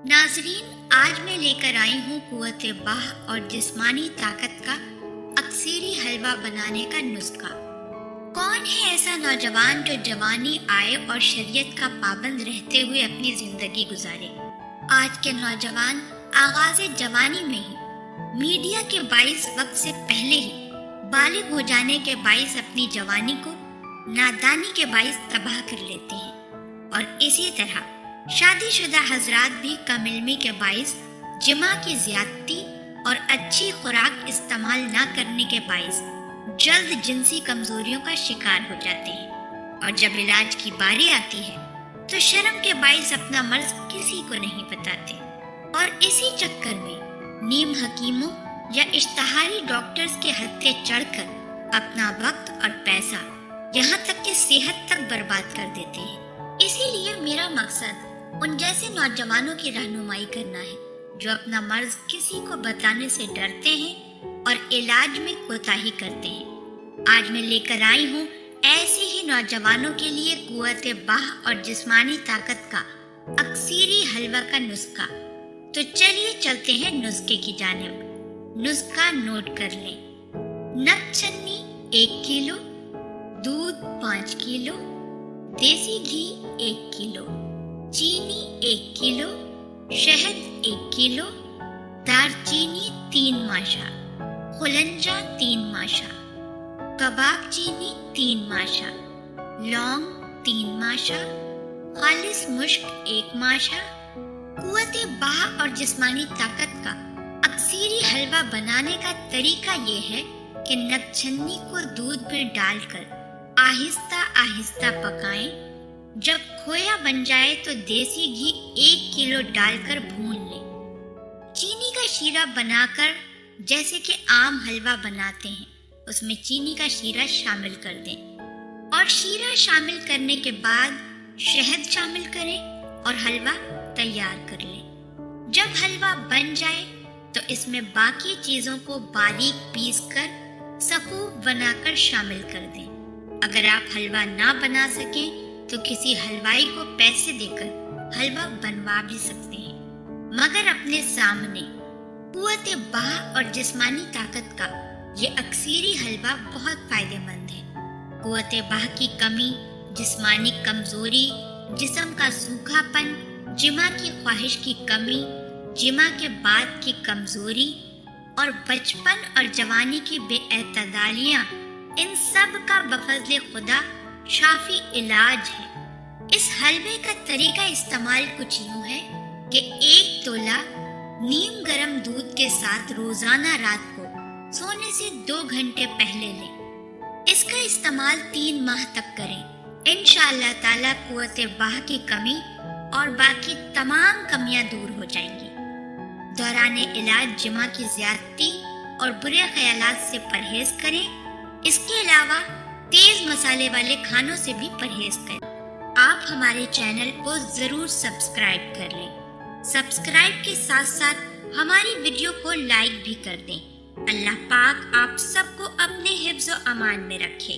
नाजरीन, आज मैं लेकर आई हूँ कुव्वत बाह और जिस्मानी ताकत का अक्सीरी हलवा बनाने का नुस्खा। कौन है ऐसा नौजवान जो जवानी आए और शरीयत का पाबंद रहते हुए अपनी जिंदगी गुजारे। आज के नौजवान आगाज जवानी में ही मीडिया के बाइस वक्त से पहले ही बालिग हो जाने के बाइस अपनी जवानी को नादानी के बाइस तबाह कर लेते हैं और इसी तरह शादीशुदा हजरात भी कम इल्मी के बाइस जिमा की ज्यादती और अच्छी खुराक इस्तेमाल न करने के बाइस जल्द जिनसी कमजोरियों का शिकार हो जाते हैं और जब इलाज की बारी आती है तो शर्म के बाइस अपना मर्ज किसी को नहीं बताते और इसी चक्कर में नीम हकीमों या इश्तहारी डॉक्टर्स के हत्थे चढ़कर अपना वक्त और पैसा यहाँ तक कि सेहत तक बर्बाद कर देते हैं। इसीलिए मेरा मकसद उन जैसे नौजवानों की रहनुमाई करना है जो अपना मर्ज किसी को बताने से डरते हैं और इलाज में कोताही करते हैं। आज मैं लेकर आई हूँ ऐसे ही नौजवानों के लिए कुव्वत बाह और जिस्मानी ताकत का अक्सीरी हलवा का नुस्खा। तो चलिए चलते हैं नुस्खे की जानिब। नुस्खा नोट कर लें। नट छन्नी 1 किलो, दूध 5 किलो, देसी घी 1 किलो, चीनी 1 किलो, शहद 1 किलो, दालचीनी 3 माशा, खुलंजा 3 माशा, कबाब चीनी 3 माशा, लौंग 3 माशा, खालिस मुश्क 1 माशा। कुव्वत बाह और जिस्मानी ताकत का अक्सीरी हलवा बनाने का तरीका ये है कि नकछन्नी को दूध में डालकर आहिस्ता आहिस्ता पकाएं। जब खोया बन जाए तो देसी घी 1 किलो डालकर भून लें। चीनी का शीरा बनाकर जैसे कि आम हलवा बनाते हैं उसमें चीनी का शीरा शामिल कर दें और शीरा शामिल करने के बाद शहद शामिल करें और हलवा तैयार कर लें। जब हलवा बन जाए तो इसमें बाकी चीजों को बारीक पीसकर सफूफ बनाकर शामिल कर दें। अगर आप हलवा ना बना सकें तो किसी हलवाई को पैसे देकर हलवा बनवा भी सकते हैं, मगर अपने सामने कुव्वत बाह और जिस्मानी ताकत का ये अक्सीरी हलवा बहुत फायदेमंद है। कुव्वत बाह की कमी, जिस्मानी कमजोरी, जिस्म का सूखापन, जिमा की ख्वाहिश की कमी, जिमा के बाद की कमजोरी और बचपन और जवानी की बेएतदालियां, इन सब का बफज़्ल खुदा शाफी इलाज है। इस हलवे का तरीका इस्तेमाल कुछ यूं है कि 1 तोला नीम गरम दूध के साथ रोजाना रात को सोने से 2 घंटे पहले लें। इसका इस्तेमाल 3 माह तक करें। इंशाअल्लाह ताला कुव्वत बाह की कमी और बाकी तमाम कमियां दूर हो जाएंगी। दौरान इलाज जिमा की ज्यादती और बुरे ख्यालात से परहेज करें। इसके अलावा तेज मसाले वाले खानों से भी परहेज करें। आप हमारे चैनल को जरूर सब्सक्राइब कर लें। सब्सक्राइब के साथ साथ हमारी वीडियो को लाइक भी कर दें। अल्लाह पाक आप सबको अपने हिफ्ज़ व अमान में रखे।